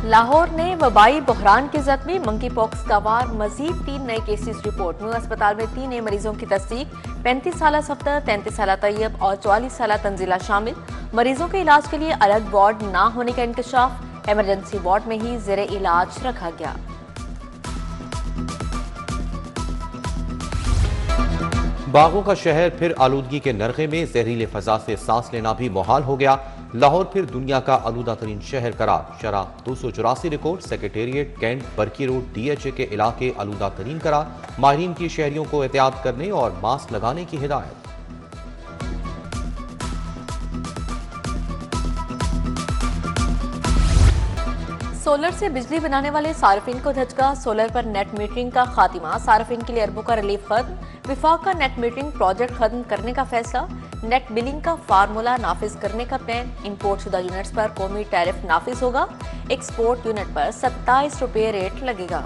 लाहौर ने वबाई बहरान की जद में मंकी पॉक्स का वार मजीद 3 नए केसेस रिपोर्ट। न्यू अस्पताल में 3 नए मरीजों की तस्दीक। 35 साल सफदर, 33 साल तैयब और 44 साल तंजीला शामिल। मरीजों के इलाज के लिए अलग वार्ड न होने का इंकशाफ। इमरजेंसी वार्ड में ही जेर इलाज रखा गया। बागों का शहर फिर आलूदगी के नरखे में, जहरीले फजा से सांस लेना भी मुहाल हो गया। लाहौर फिर दुनिया का आलूदा तरीन शहर करार। शराब 284 record. Secretariat, cantt, Barki road, DHA के इलाके आलूदा तरीन करार। माहिरीन की शहरियों को एहतियात करने और मास्क लगाने की हिदायत। सोलर से बिजली बनाने वाले सार्फिन को झटका। सोलर पर नेट मीटरिंग का खात्मा। सार्फिन के लिए अरबों का रिलीफ खत्म। विफाक का नेट मीटरिंग प्रोजेक्ट खत्म करने का फैसला। नेट बिलिंग का फार्मूला नाफिज करने का प्लान। इंपोर्ट शुदा यूनिट्स पर कौमी टैरिफ नाफिज होगा। एक्सपोर्ट यूनिट पर 27 रुपये रेट लगेगा।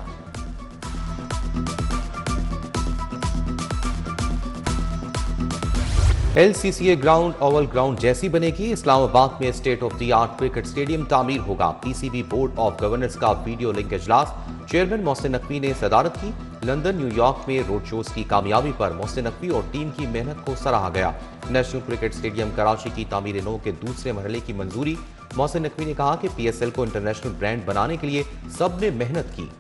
LCCA ग्राउंड ओवल ग्राउंड जैसी बनेगी। इस्लामाबाद में state of the art cricket stadium तामीर होगा। PCB बोर्ड ऑफ गवर्नर्स का वीडियो लिंक इजलास। चेयरमैन मोहसिन नकवी ने सदारत की। लंदन, न्यूयॉर्क में रोड शोज की कामयाबी पर मोहसिन नकवी और टीम की मेहनत को सराहा गया। नेशनल क्रिकेट स्टेडियम कराची की तामीर नौ के दूसरे मरहले की मंजूरी। मोहसिन नकवी ने कहा कि PSL को इंटरनेशनल ब्रांड बनाने के लिए सबने मेहनत की।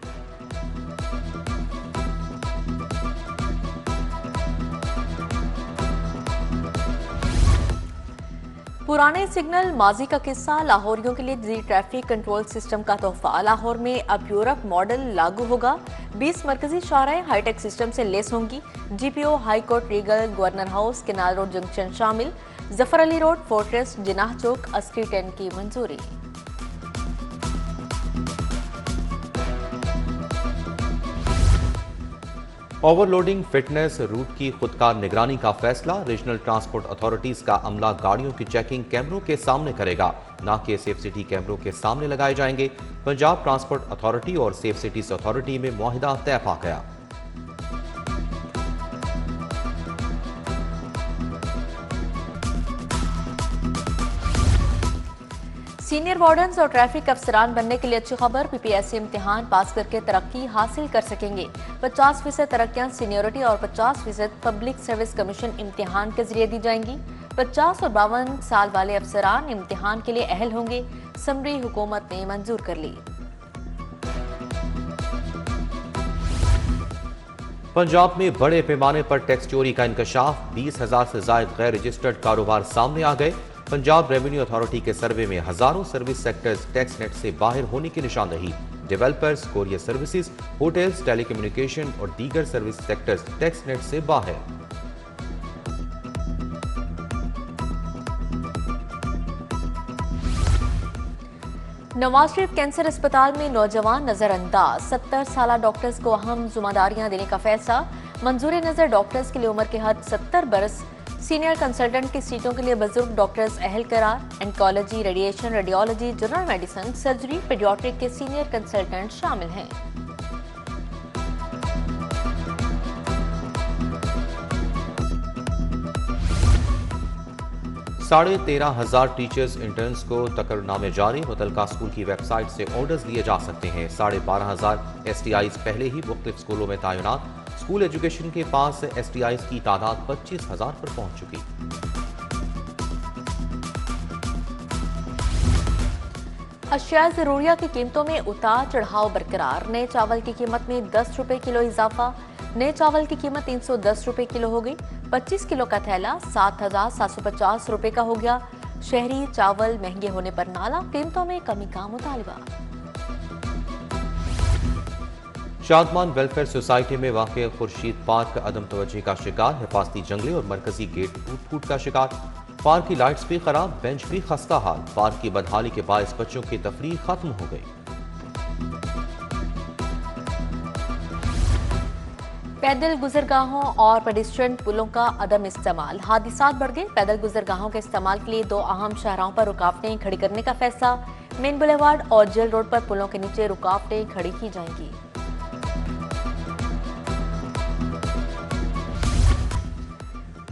पुराने सिग्नल माजी का किस्सा। लाहौरियों के लिए जी ट्रैफिक कंट्रोल सिस्टम का तोहफा। लाहौर में अब यूरोप मॉडल लागू होगा। 20 मरकजी शाहराएं हाईटेक सिस्टम से लेस होंगी। GPO, high court, Regal, governor house, canal road junction शामिल। जफर अली रोड, फोर्ट्रेस, जिनाह चौक, अस्करी 10 की मंजूरी। ओवरलोडिंग, फिटनेस, रूट की खुदकार निगरानी का फैसला। रीजनल ट्रांसपोर्ट अथॉरिटीज का अमला गाड़ियों की चेकिंग कैमरों के सामने करेगा, ना कि सेफ सिटी कैमरों के सामने लगाए जाएंगे। पंजाब ट्रांसपोर्ट अथॉरिटी और सेफ सिटीज अथॉरिटी में मुआहिदा तय पा गया। सीनियर वार्डन्स और ट्रैफिक अफसरान बनने के लिए अच्छी खबर। PPSC इम्तिहान पास करके तरक्की हासिल कर सकेंगे। 50% तरक्कियां सीनियरिटी और 50% पब्लिक सर्विस कमीशन इम्तिहान के जरिए दी जाएंगी। 50 और 52 साल वाले अफसरान इम्तिहान के लिए अहल होंगे। समरी हुकूमत ने मंजूर कर ली। पंजाब में बड़े पैमाने पर टैक्स चोरी का इंकशाफ। 20,000 से जायद गैर रजिस्टर्ड कारोबार सामने आ गए। पंजाब रेवेन्यू अथॉरिटी के सर्वे में हजारों सर्विस सेक्टर्स टैक्स नेट से बाहर होने की निशानदही। Developers, courier services, hotels, telecommunication और दीगर सर्विस सेक्टर्स टैक्स नेट से बाहर। नवाज शरीफ कैंसर अस्पताल में नौजवान नजरअंदाज। 70 साल डॉक्टर्स को अहम जिम्मेदारियां देने का फैसला। मंजूर नजर डॉक्टर्स के लिए उम्र के हद 70 बरस। सीनियर कंसल्टेंट की सीटों के लिए बुजुर्ग डॉक्टर्स अहल करार। Oncology, radiation, radiology, general medicine, surgery, paediatric के सीनियर कंसल्टेंट शामिल हैं। साढ़े 13,000 टीचर्स इंटर्न्स को तकर्रनामे जारी। मुतलका स्कूल की वेबसाइट से ऑर्डर्स लिए जा सकते हैं। 12,500 STIs पहले ही मुख्तलिफ स्कूलों में तैनात। स्कूल एजुकेशन के पास STIs की तादाद 25,000 पर पहुंच चुकी। अशिया जरूरिया की कीमतों में उतार चढ़ाव बरकरार। नए चावल की कीमत में 10 रुपए किलो इजाफा। नए चावल की कीमत 310 रुपए किलो हो गई। 25 किलो का थैला 7,750 रुपए का हो गया। शहरी चावल महंगे होने पर नाला। कीमतों में कमी का मुतालबा। शादमान वेलफेयर सोसाइटी में वाक़ खुर्शीद पार्क अदम तवज्जो का शिकार। हिफाजती जंगले और मरकजी गेट टूट फूट का शिकार। पार्क की लाइट्स भी खराब, बेंच भी खस्ता हाल। पार्क की बदहाली के बायस बच्चों की तफरीह खत्म हो गई। पैदल गुजरगाहों और पेडिस्ट्रियन पुलों का अदम इस्तेमाल। हादिसात बढ़ गए। पैदल गुजरगाहों के इस्तेमाल के लिए 2 अहम शाहराहों पर रुकावटें खड़ी करने का फैसला। मेन बुलेवार्ड और जेल रोड पर पुलों के नीचे रुकावटें खड़ी की जाएंगी।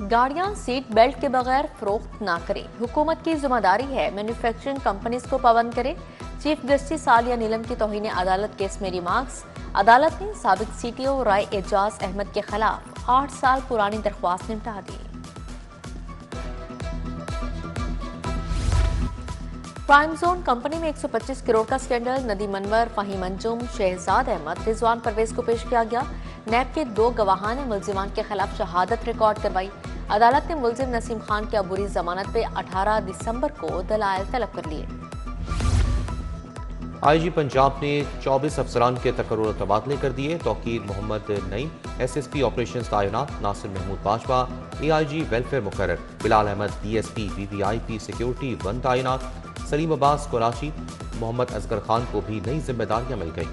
गाड़ियां सीट बेल्ट के बगैर फरोख्त ना करें। हुकूमत की जिम्मेदारी है मैन्युफैक्चरिंग कंपनीज को पाबंद करे। चीफ जस्टिस सालिया नीलम की तौहीन अदालत केस में रिमार्क्स। अदालत ने साबिक सीटीओ राय एजाज अहमद के खिलाफ 8 साल पुरानी दरख्वास्त निपटा दी। प्राइम जोन कंपनी में 125 करोड़ का स्कैंडल। नदीम अनवर, फहीम अंजुम, शहजाद अहमद, रिजवान परवेज को पेश किया गया। नैब के 2 गवाहां ने मुल्जिमान के खिलाफ शहादत रिकॉर्ड करवाई। अदालत ने मुल्जिम नसीम खान की अबूरी जमानत पे 18 दिसंबर को दलाइल तलब कर लिए। आईजी पंजाब ने 24 अफसरान के तकर्रुर तबादले कर दिए। तौकीर मोहम्मद नईम, एसएसपी ऑपरेशंस तैनात। नासिर महमूद बाजवा, एआईजी वेलफेयर मुकर्रर। Bilal Ahmed, DSP VVIP security 1 तैनात। सलीम अब्बास कराची, मोहम्मद असगर खान को भी नई जिम्मेदारियां मिल गई।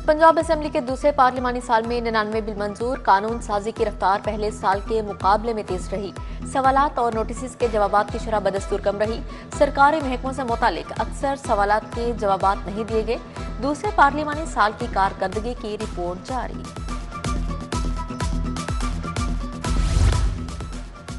पंजाब असेंबली के दूसरे पार्लिमानी साल में 99 बिल मंजूर। कानून साजी की रफ्तार पहले साल के मुकाबले में तेज रही। सवालात और नोटिस के जवाबात की शरह बदस्तूर कम रही। सरकारी महकमों से मुतालिक अक्सर सवालात के जवाबात नहीं दिए गए। दूसरे पार्लिमानी साल की कारकर्दगी की रिपोर्ट जारी।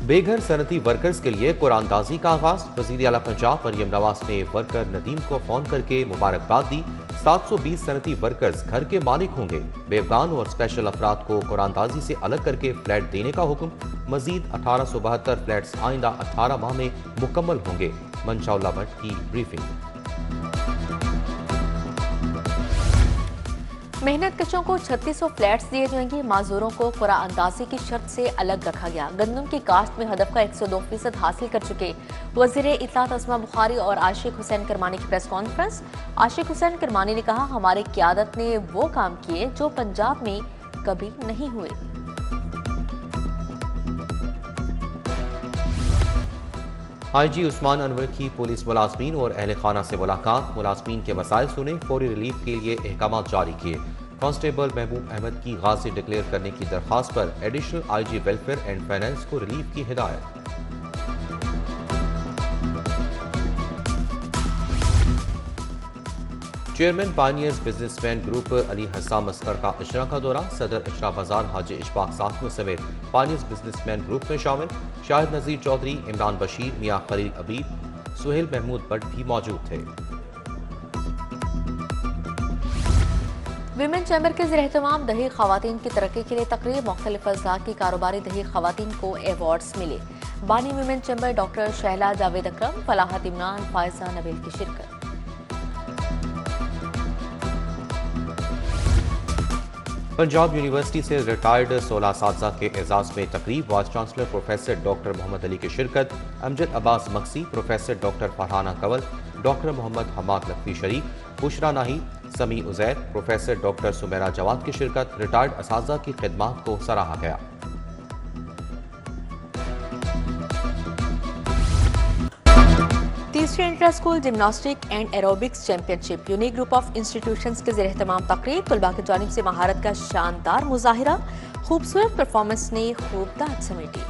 बेघर सनती वर्कर्स के लिए कुरानदाजी का आगाज। वज़ीर आला पंजाब मरियम नवाज ने वर्कर नदीम को फोन करके मुबारकबाद दी। 720 सनती वर्कर्स घर के मालिक होंगे। बेवगान और स्पेशल अफराद को कुरानदाजी से अलग करके फ्लैट देने का हुक्म। मजीद 1872 फ्लैट्स आइंदा 18 माह में मुकम्मल होंगे। मंशाउल्लाह भट्ट की ब्रीफिंग। मेहनत कशों को 3600 फ्लैट्स दिए जाएंगे। माजूरों को कुरानदाजी की शर्त से अलग रखा गया। गंदम की काश्त में हदफ का 102% हासिल कर चुके वज़ीर इत्तलात अस्मा बुखारी और आशिक हुसैन करमानी की प्रेस कॉन्फ्रेंस। आशिक हुसैन करमानी ने कहा, हमारी क़यादत ने वो काम किए जो पंजाब में कभी नहीं हुए। आईजी उस्मान अनवर की पुलिस मुलाजमीन और अहल खाना से मुलाकात। मुलाजमीन के मसाइल सुने, फौरी रिलीफ के लिए अहकाम जारी किए। कांस्टेबल महबूब अहमद की गाजी डिक्लेयर करने की दरख्वास्त पर additional IG welfare and finance को रिलीफ की हिदायत। Chairman pioneers businessman group Ali Hassam Asghar का इशरा का दौरा। सदर इशरा बाजार हाजी इशफाक साखम समेत पायनियर्स बिजनेसमैन ग्रुप में शामिल। शाहिद नजीर चौधरी, इमरान बशीर, मियां खलील अबीब, सुहेल महमूद भट्ट भी मौजूद थे। विमेन चैम्बर के ज़ेर-ए-एहतमाम दही खवातीन की तरक्की के लिए तकरीर। मुख्तलिफ अज़्ज़ा की कारोबारी दही खवातीन को एवार्ड्स मिले। बानी women chamber doctor Shahla Javed Akram, Falahat Imran, Faiza Nabeel की शिरकत। पंजाब यूनिवर्सिटी से रिटायर्ड 16 साथीज़ा के एजाज में तकरीब। Vice chancellor professor doctor Mohammad Ali की शिरकत। Amjad Abbas Maksi, professor doctor Farhana Kanwal, doctor Mohammad Hammad Lakhvi Sharif, Bushra Nahi, Sami Uzair, professor doctor Sumera Jawad की शिरकत। रिटायर्ड असातिज़ा की खिदमात को सराहा गया। तीसरी inter school gymnastic and aerobics championship unique group of institutions के ज़ेर-ए-एहतमाम तकरीब। तलबा की जानिब से महारत का शानदार मुजाहिरा, खूबसूरत परफॉर्मेंस ने खूब दाद समेटी।